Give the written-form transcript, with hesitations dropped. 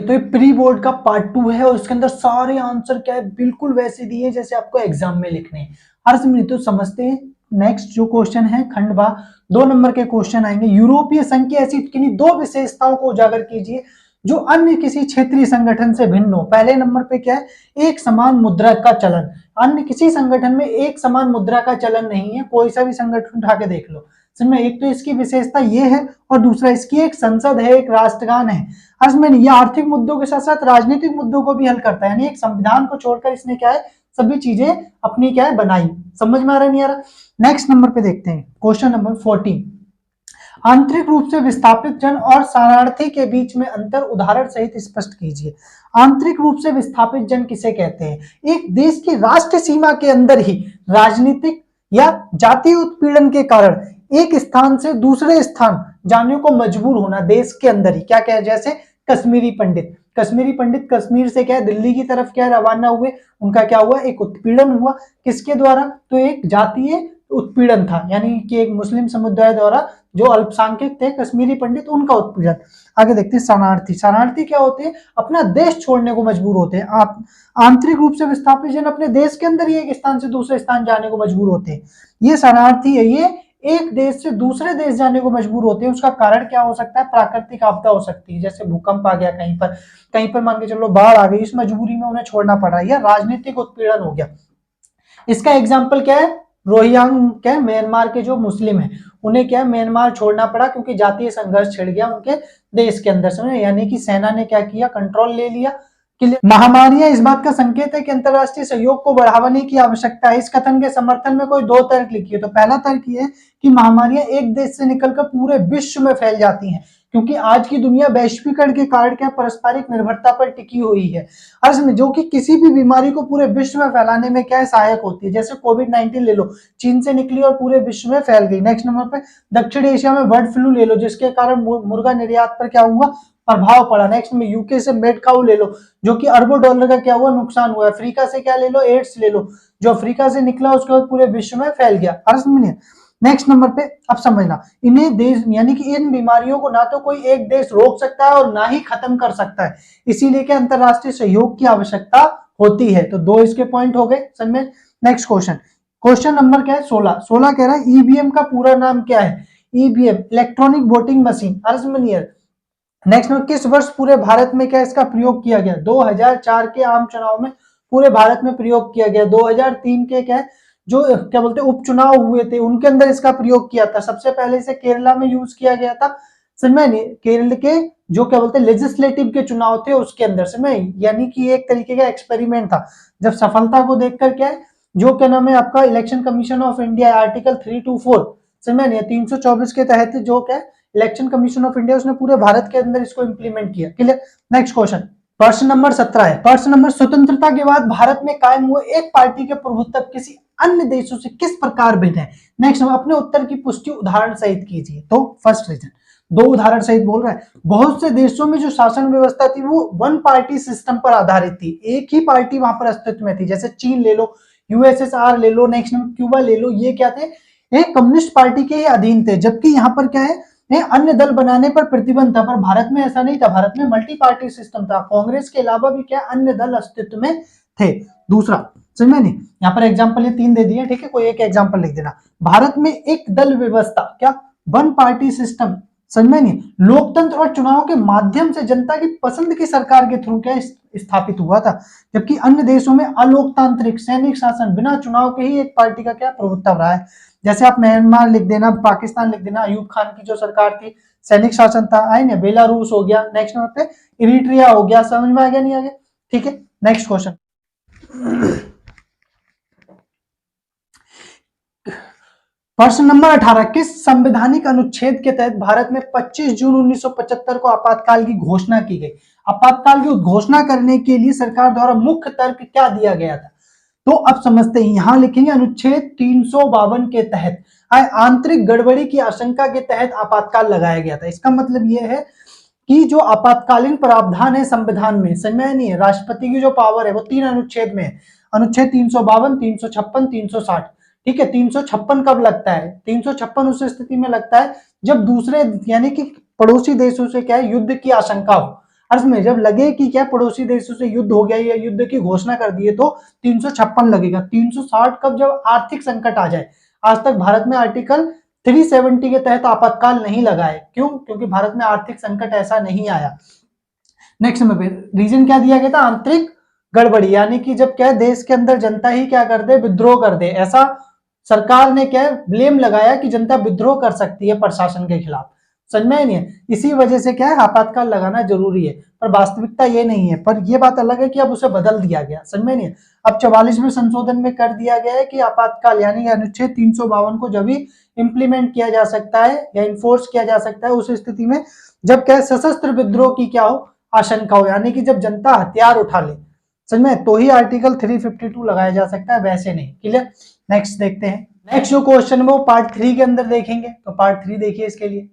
तो ये pre board का पार्ट 2 है और इसके अंदर सारे आंसर क्या है बिल्कुल वैसे दिए जैसे आपको एग्जाम में लिखने हैं। हर समय तो समझते हैं। नेक्स्ट जो क्वेश्चन है खंड बा 2 नंबर के क्वेश्चन आएंगे। यूरोपीय संघ की ऐसी किन्हीं 2 विशेषताओं को उजागर कीजिए जो अन्य किसी क्षेत्रीय संगठन से भिन्न हो। पहले नंबर पे क्या है, एक समान मुद्रा का चलन। अन्य किसी संगठन में एक समान मुद्रा का चलन नहीं है, कोई सा भी संगठन उठा के देख लो। समझ, एक तो इसकी विशेषता ये है और दूसरा इसकी एक संसद है, एक राष्ट्रगान है। में ये आर्थिक मुद्दों के साथ साथ राजनीतिक मुद्दों को भी हल करता है, यानी एक संविधान को छोड़कर इसने क्या है सभी चीजें अपनी क्या है बनाई। समझ में आ रहा नहीं आ रहा? नेक्स्ट नंबर पे देखते हैं क्वेश्चन नंबर 14। आंतरिक रूप से विस्थापित जन और शरणार्थी के बीच में अंतर उदाहरण सहित स्पष्ट कीजिए। आंतरिक रूप से विस्थापित जन किसे कहते हैं? एक देश की राष्ट्र सीमा के अंदर ही राजनीतिक या जातीय उत्पीड़न के कारण एक स्थान से दूसरे स्थान जाने को मजबूर होना, देश के अंदर ही। क्या क्या है? जैसे कश्मीरी पंडित कश्मीर से क्या है दिल्ली की तरफ क्या रवाना हुए, उनका क्या हुआ, एक उत्पीड़न हुआ। किसके द्वारा? तो एक जातीय उत्पीड़न था, यानी कि एक मुस्लिम समुदाय द्वारा जो अल्पसंख्यक थे कश्मीरी पंडित, उनका उत्पीड़न। आगे देखते हैं शरणार्थी। शरणार्थी क्या होते हैं? अपना देश छोड़ने को मजबूर होते हैं। आप आंतरिक रूप से विस्थापित जन अपने देश के अंदर ही एक स्थान से दूसरे स्थान जाने को मजबूर होते हैं। ये शरणार्थी है, ये एक देश से दूसरे देश जाने को मजबूर होते हैं। उसका कारण क्या हो सकता है? प्राकृतिक आपदा हो सकती है, जैसे भूकंप आ गया कहीं पर मान के चलो बाढ़ आ गई, इस मजबूरी में उन्हें छोड़ना पड़ा, या राजनीतिक उत्पीड़न हो गया। इसका एग्जाम्पल क्या है? रोहिंग्या क्या है, म्यांमार के जो मुस्लिम है उन्हें क्या है म्यांमार छोड़ना पड़ा क्योंकि जातीय संघर्ष छिड़ गया उनके देश के अंदर। समझे, यानी कि सेना ने क्या किया, कंट्रोल ले लिया। महामारियां इस बात का संकेत है कि अंतरराष्ट्रीय सहयोग को बढ़ाने की आवश्यकता है। इस कथन के समर्थन में कोई 2 तर्क लिखिए। तो पहला तर्क ये है कि महामारियां एक देश से निकलकर पूरे विश्व में फैल जाती हैं, क्योंकि आज की दुनिया वैश्वीकरण के कारण क्या पारस्परिक निर्भरता पर टिकी हुई है, जो कि किसी भी बीमारी को पूरे विश्व में फैलाने में क्या है सहायक होती है। जैसे कोविड-19 ले लो, चीन से निकली और पूरे विश्व में फैल गई। नेक्स्ट नंबर पे दक्षिण एशिया में बर्ड फ्लू ले लो, जिसके कारण मुर्गा निर्यात पर क्या हुआ, प्रभाव पड़ा। नेक्स्ट में यूके से मेड काऊ ले लो, जो कि अरबों डॉलर का क्या हुआ, नुकसान हुआ। अफ्रीका से क्या ले लो, एड्स ले लो, जो अफ्रीका से निकला उसके बाद पूरे विश्व में फैल गया। नेक्स्ट नंबर पे अब समझना, इन्हें देश यानी कि इन बीमारियों को ना तो कोई एक देश रोक सकता है और ना ही खत्म कर सकता है, इसीलिए क्या अंतरराष्ट्रीय सहयोग की आवश्यकता होती है। तो 2 इसके पॉइंट हो गए समझ। नेक्स्ट क्वेश्चन नंबर क्या है 16 कह रहा है ईवीएम का पूरा नाम क्या है? EVM electronic voting machine. Next में किस वर्ष पूरे भारत में क्या इसका प्रयोग किया गया? 2004 के आम चुनाव में पूरे भारत में प्रयोग किया गया। 2003 के क्या है जो क्या बोलते हैं उपचुनाव हुए थे उनके अंदर इसका प्रयोग किया था। सबसे पहले इसे केरला में यूज किया गया था। समझ, केरल के जो क्या बोलते हैं लेजिस्लेटिव के चुनाव थे उसके अंदर। समझ, यानी कि एक तरीके का एक्सपेरिमेंट था। जब सफलता को देखकर क्या है जो क्या नाम है आपका election commission of India article 324 समझ 324 के तहत जो क्या इलेक्शन कमीशन ऑफ इंडिया उसने पूरे भारत के अंदर इसको इंप्लीमेंट किया। क्लियर? नेक्स्ट क्वेश्चन प्रश्न नंबर 17 है। प्रश्न नंबर स्वतंत्रता के बाद भारत में कायम हुए एक पार्टी के प्रभुत्व किसी अन्य देशों से किस प्रकार भिन्न है? नेक्स्ट अपने उत्तर की पुष्टि उदाहरण सहित कीजिए। तो फर्स्ट रीजन 2 उदाहरण सहित बोल रहा है। बहुत से देशों में जो शासन व्यवस्था थी वो 1 पार्टी सिस्टम पर आधारित थी, एक ही पार्टी वहां पर अस्तित्व में थी। जैसे चीन ले लो, यूएसएसआर ले लो, नेक्स्ट क्यूबा ले लो, ये क्या थे, एक कम्युनिस्ट पार्टी के ही अधीन थे। जबकि यहाँ पर क्या है अन्य दल बनाने पर प्रतिबंध था, पर भारत में ऐसा नहीं था। भारत में मल्टी पार्टी सिस्टम था, कांग्रेस के अलावा भी क्या अन्य दल अस्तित्व में थे। दूसरा समझ में नहीं, यहाँ पर एग्जांपल ये 3 दे दिए, ठीक है, कोई एक एग्जांपल लिख देना। भारत में एक दल व्यवस्था क्या 1 पार्टी सिस्टम समझ में नहीं, लोकतंत्र और चुनाव के माध्यम से जनता की पसंद की सरकार के थ्रू क्या स्थापित हुआ था। जबकि अन्य देशों में अलोकतांत्रिक सैनिक शासन बिना चुनाव के ही एक पार्टी का क्या प्रभुत्व रहा है। जैसे आप म्यांमार लिख देना, पाकिस्तान लिख देना, अयूब खान की जो सरकार थी सैनिक शासन था, आई ना। बेलारूस हो गया, नेक्स्ट नंबर पे इरिट्रिया हो गया। समझ में आ गया नहीं आ गया? ठीक है, नेक्स्ट क्वेश्चन प्रश्न नंबर 18 किस संवैधानिक अनुच्छेद के तहत भारत में 25 जून 1975 को आपातकाल की घोषणा की गई? आपातकाल की घोषणा करने के लिए सरकार द्वारा मुख्य तर्क क्या दिया गया था? तो अब समझते हैं, यहां लिखेंगे अनुच्छेद 352 के तहत आंतरिक गड़बड़ी की आशंका के तहत आपातकाल लगाया गया था। इसका मतलब यह है कि जो आपातकालीन प्रावधान है संविधान में, समय नहीं है, राष्ट्रपति की जो पावर है वो 3 अनुच्छेद में है। अनुच्छेद 352, 356, 360। ठीक है, 356 कब लगता है? 356 उस स्थिति में लगता है जब दूसरे यानी कि पड़ोसी देशों से क्या है युद्ध की आशंका हो। अर्थ में जब लगे कि क्या पड़ोसी देशों से युद्ध हो गया या युद्ध की घोषणा कर दिए तो 356 लगेगा। 360 कब, जब आर्थिक संकट आ जाए। आज तक भारत में आर्टिकल 370 के तहत आपातकाल नहीं लगा है। क्यों? क्योंकि भारत में आर्थिक संकट ऐसा नहीं आया। नेक्स्ट में रीजन क्या दिया गया था? आंतरिक गड़बड़ी, यानी कि जब क्या देश के अंदर जनता ही क्या कर दे, विद्रोह कर दे। ऐसा सरकार ने क्या ब्लेम लगाया कि जनता विद्रोह कर सकती है प्रशासन के खिलाफ। समझ में नहीं है, इसी वजह से क्या है आपातकाल लगाना जरूरी है, पर वास्तविकता ये नहीं है। पर यह बात अलग है कि अब उसे बदल दिया गया। समझ में नहीं है, अब 44वें संशोधन में कर दिया गया है कि आपातकाल यानी अनुच्छेद 352 को जब भी इंप्लीमेंट किया जा सकता है या इन्फोर्स किया जा सकता है उस स्थिति में जब क्या सशस्त्र विद्रोह की क्या हो, आशंका हो, यानी कि जब जनता हथियार उठा ले, समझ में, तो ही आर्टिकल 352 लगाया जा सकता है, वैसे नहीं। क्लियर? नेक्स्ट देखते हैं। नेक्स्ट जो क्वेश्चन है वो पार्ट 3 के अंदर देखेंगे, तो पार्ट 3 देखिए इसके लिए।